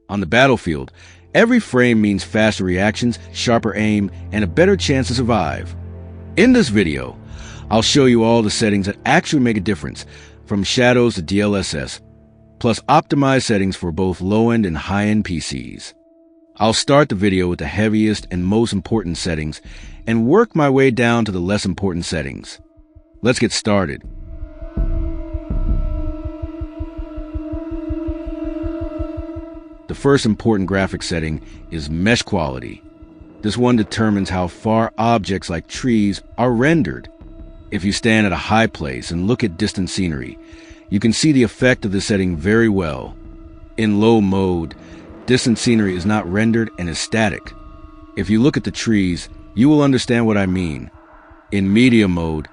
On the battlefield, every frame means faster reactions, sharper aim, and a better chance to survive. In this video, I'll show you all the settings that actually make a difference, from shadows to DLSS, plus optimized settings for both low-end and high-end PCs. I'll start the video with the heaviest and most important settings and work my way down to the less important settings. Let's get started. The first important graphic setting is mesh quality. This one determines how far objects like trees are rendered. If you stand at a high place and look at distant scenery, you can see the effect of the setting very well. In low mode, distant scenery is not rendered and is static. If you look at the trees, you will understand what I mean. In medium mode,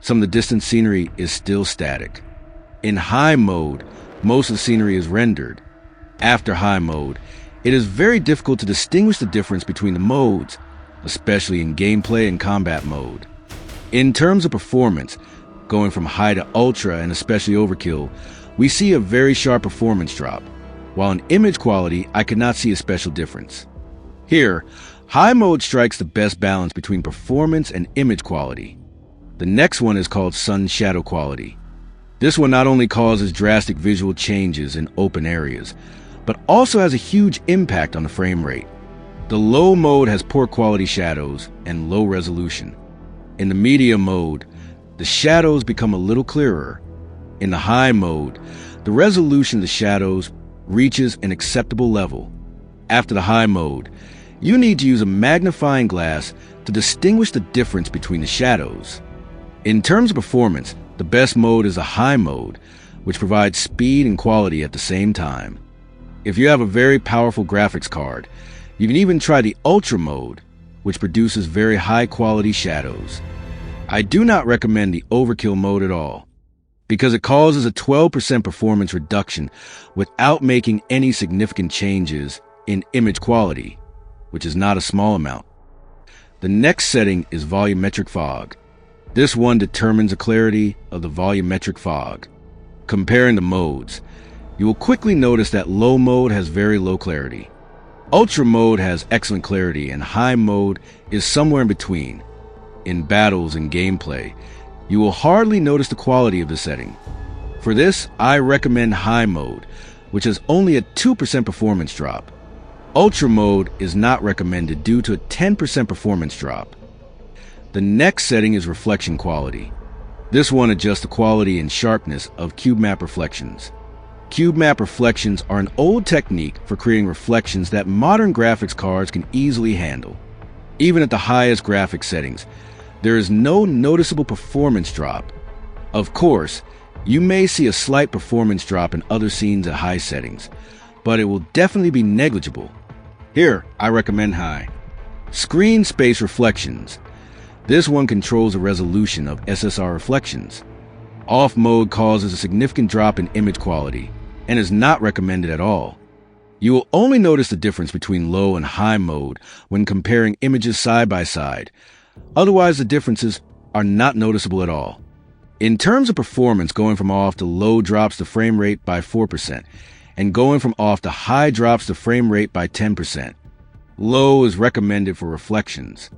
some of the distant scenery is still static. In high mode, most of the scenery is rendered. After high mode, it is very difficult to distinguish the difference between the modes, especially in gameplay and combat mode. In terms of performance, going from high to ultra and especially overkill, we see a very sharp performance drop, while in image quality, I could not see a special difference. Here, high mode strikes the best balance between performance and image quality. The next one is called sun shadow quality. This one not only causes drastic visual changes in open areas, but also has a huge impact on the frame rate. The low mode has poor quality shadows and low resolution. In the medium mode, the shadows become a little clearer. In the high mode, the resolution of the shadows reaches an acceptable level. After the high mode, you need to use a magnifying glass to distinguish the difference between the shadows. In terms of performance, the best mode is the high mode, which provides speed and quality at the same time. If you have a very powerful graphics card, you can even try the ultra mode, which produces very high quality shadows. I do not recommend the overkill mode at all, because it causes a 12% performance reduction without making any significant changes in image quality, which is not a small amount. The next setting is volumetric fog. This one determines the clarity of the volumetric fog. Comparing the modes, you will quickly notice that low mode has very low clarity. Ultra mode has excellent clarity and high mode is somewhere in between. In battles and gameplay, you will hardly notice the quality of the setting. For this, I recommend high mode, which has only a 2% performance drop. Ultra mode is not recommended due to a 10% performance drop. The next setting is reflection quality. This one adjusts the quality and sharpness of cube map reflections. Cube map reflections are an old technique for creating reflections that modern graphics cards can easily handle. Even at the highest graphics settings, there is no noticeable performance drop. Of course, you may see a slight performance drop in other scenes at high settings, but it will definitely be negligible. Here, I recommend high. Screen space reflections. This one controls the resolution of SSR reflections. Off mode causes a significant drop in image quality and is not recommended at all. You will only notice the difference between low and high mode when comparing images side by side. Otherwise, the differences are not noticeable at all. In terms of performance, going from off to low drops the frame rate by 4%, and going from off to high drops the frame rate by 10%. Low is recommended for reflections.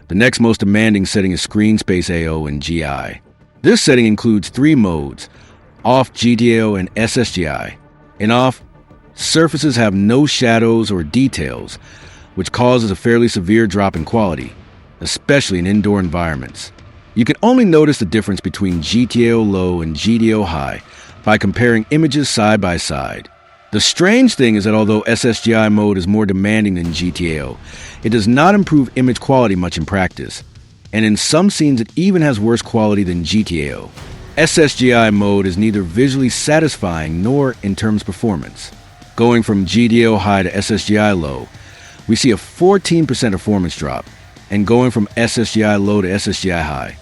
The next most demanding setting is screen space AO and GI. This setting includes 3 modes: off GTAO and SSGI. In off, surfaces have no shadows or details, which causes a fairly severe drop in quality, especially in indoor environments. You can only notice the difference between GTAO low and GTAO high by comparing images side by side. The strange thing is that although SSGI mode is more demanding than GTAO, it does not improve image quality much in practice, and in some scenes it even has worse quality than GTAO. SSGI mode is neither visually satisfying nor in terms of performance. Going from GTAO high to SSGI low, we see a 14% performance drop, and going from SSGI low to SSGI high,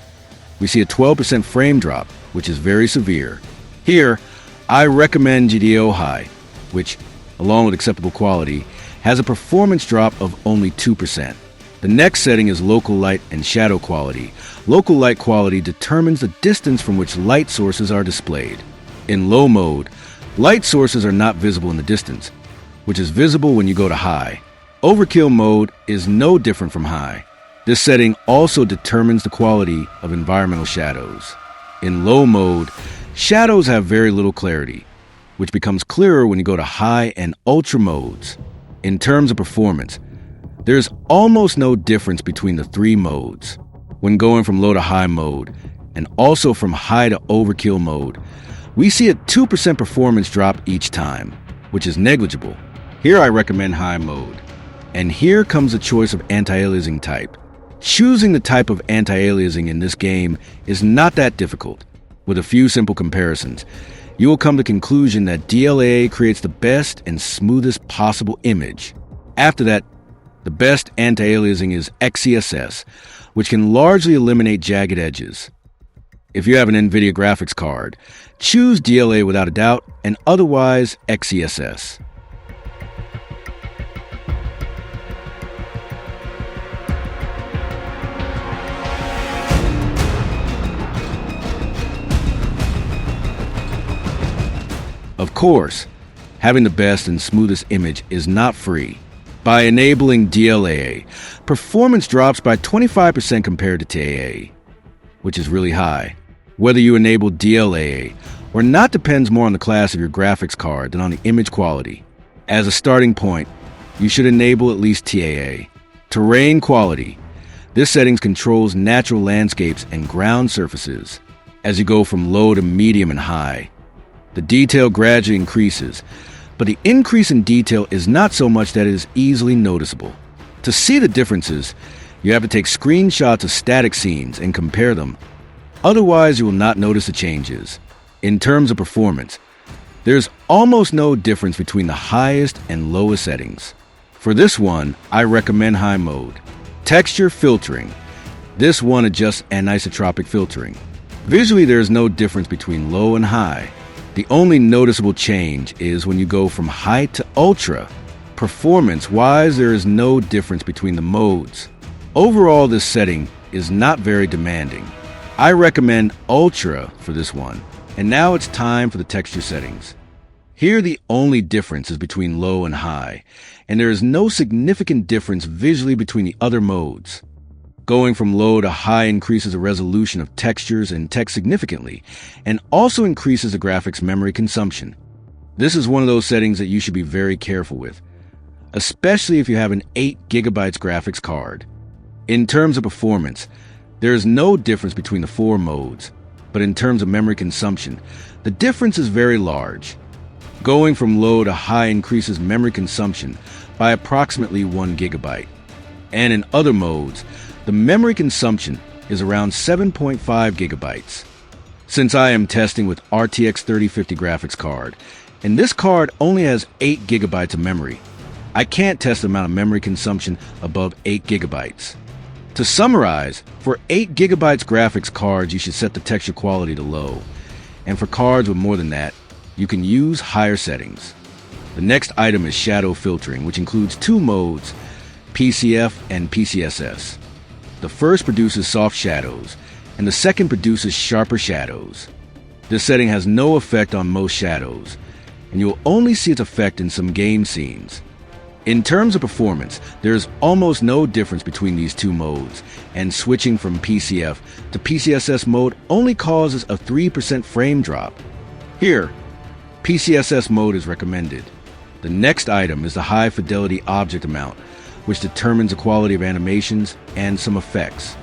we see a 12% frame drop, which is very severe. Here, I recommend GTAO high, which, along with acceptable quality, has a performance drop of only 2%. The next setting is local light and shadow quality. Local light quality determines the distance from which light sources are displayed. In low mode, light sources are not visible in the distance. which is visible when you go to high. Overkill mode is no different from high. This setting also determines the quality of environmental shadows. In low mode, shadows have very little clarity, which becomes clearer when you go to high and ultra modes. In terms of performance, there's almost no difference between the three modes. When going from low to high mode, and also from high to overkill mode, we see a 2% performance drop each time, which is negligible. Here I recommend high mode. And here comes the choice of anti-aliasing type. Choosing the type of anti-aliasing in this game is not that difficult. With a few simple comparisons, you will come to the conclusion that DLAA creates the best and smoothest possible image. After that, the best anti-aliasing is XeSS, which can largely eliminate jagged edges. If you have an NVIDIA graphics card, choose DLAA without a doubt, and otherwise XeSS. Of course, having the best and smoothest image is not free. By enabling DLAA, performance drops by 25% compared to TAA, which is really high. Whether you enable DLAA or not depends more on the class of your graphics card than on the image quality. As a starting point, you should enable at least TAA. Terrain quality. This setting controls natural landscapes and ground surfaces. As you go from low to medium and high, the detail gradually increases, but the increase in detail is not so much that it is easily noticeable. To see the differences, you have to take screenshots of static scenes and compare them. Otherwise, you will not notice the changes. In terms of performance, there's almost no difference between the highest and lowest settings. For this one, I recommend high mode. Texture filtering. This one adjusts anisotropic filtering. Visually, there is no difference between low and high. The only noticeable change is when you go from high to ultra. Performance-wise, there is no difference between the modes. Overall, this setting is not very demanding. I recommend ultra for this one. And now it's time for the texture settings. Here, the only difference is between low and high, and there is no significant difference visually between the other modes. Going from low to high increases the resolution of textures and text significantly, and also increases the graphics memory consumption. This is one of those settings that you should be very careful with, especially if you have an 8 GB graphics card. In terms of performance, there is no difference between the four modes, but in terms of memory consumption, the difference is very large. Going from low to high increases memory consumption by approximately 1 GB. And in other modes, the memory consumption is around 7.5 GB. Since I am testing with RTX 3050 graphics card, and this card only has 8 GB of memory, I can't test the amount of memory consumption above 8 GB. To summarize, for 8 GB graphics cards, you should set the texture quality to low. And for cards with more than that, you can use higher settings. The next item is shadow filtering, which includes two modes, PCF and PCSS. The first produces soft shadows, and the second produces sharper shadows. This setting has no effect on most shadows, and you will only see its effect in some game scenes. In terms of performance, there is almost no difference between these two modes, and switching from PCF to PCSS mode only causes a 3% frame drop. Here, PCSS mode is recommended. The next item is the high fidelity object amount, which determines the quality of animations and some effects.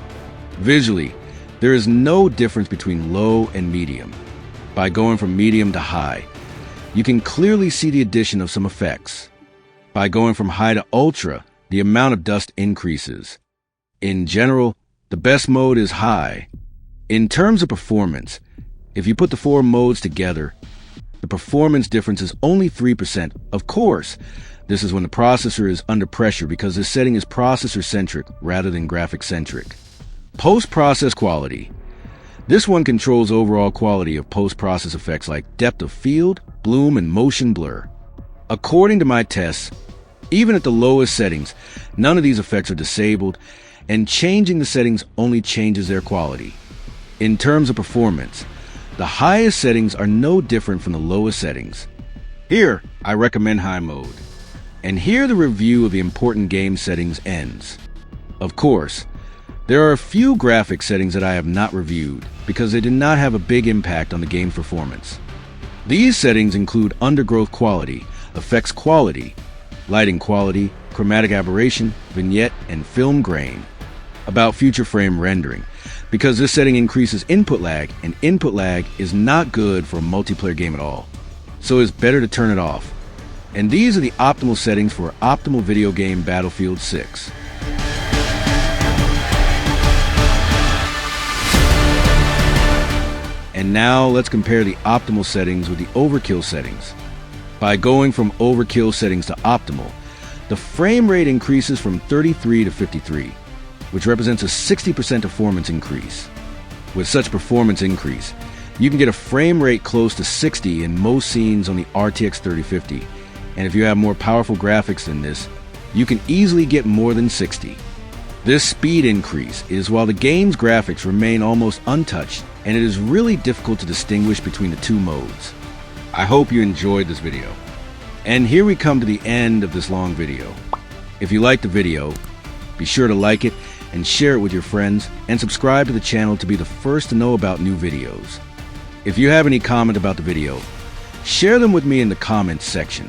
Visually, there is no difference between low and medium. By going from medium to high, you can clearly see the addition of some effects. By going from high to ultra, the amount of dust increases. In general, the best mode is high. In terms of performance, if you put the four modes together, the performance difference is only 3%. Of course, this is when the processor is under pressure because this setting is processor-centric rather than graphic-centric. Post-process quality. This one controls overall quality of post-process effects like depth of field, bloom, and motion blur. According to my tests, even at the lowest settings, none of these effects are disabled, and changing the settings only changes their quality. In terms of performance, the highest settings are no different from the lowest settings. Here, I recommend high mode. And here the review of the important game settings ends. Of course, there are a few graphic settings that I have not reviewed because they did not have a big impact on the game's performance. These settings include undergrowth quality, effects quality, lighting quality, chromatic aberration, vignette, and film grain. About future frame rendering, because this setting increases input lag, and input lag is not good for a multiplayer game at all. So it's better to turn it off. And these are the optimal settings for optimal video game Battlefield 6. And now let's compare the optimal settings with the overkill settings. By going from overkill settings to optimal, the frame rate increases from 33 to 53, which represents a 60% performance increase. With such performance increase, you can get a frame rate close to 60 in most scenes on the RTX 3050, and if you have more powerful graphics than this, you can easily get more than 60. This speed increase is while the game's graphics remain almost untouched, and it is really difficult to distinguish between the two modes. I hope you enjoyed this video. And here we come to the end of this long video. If you liked the video, be sure to like it and share it with your friends, and subscribe to the channel to be the first to know about new videos. If you have any comment about the video, share them with me in the comments section,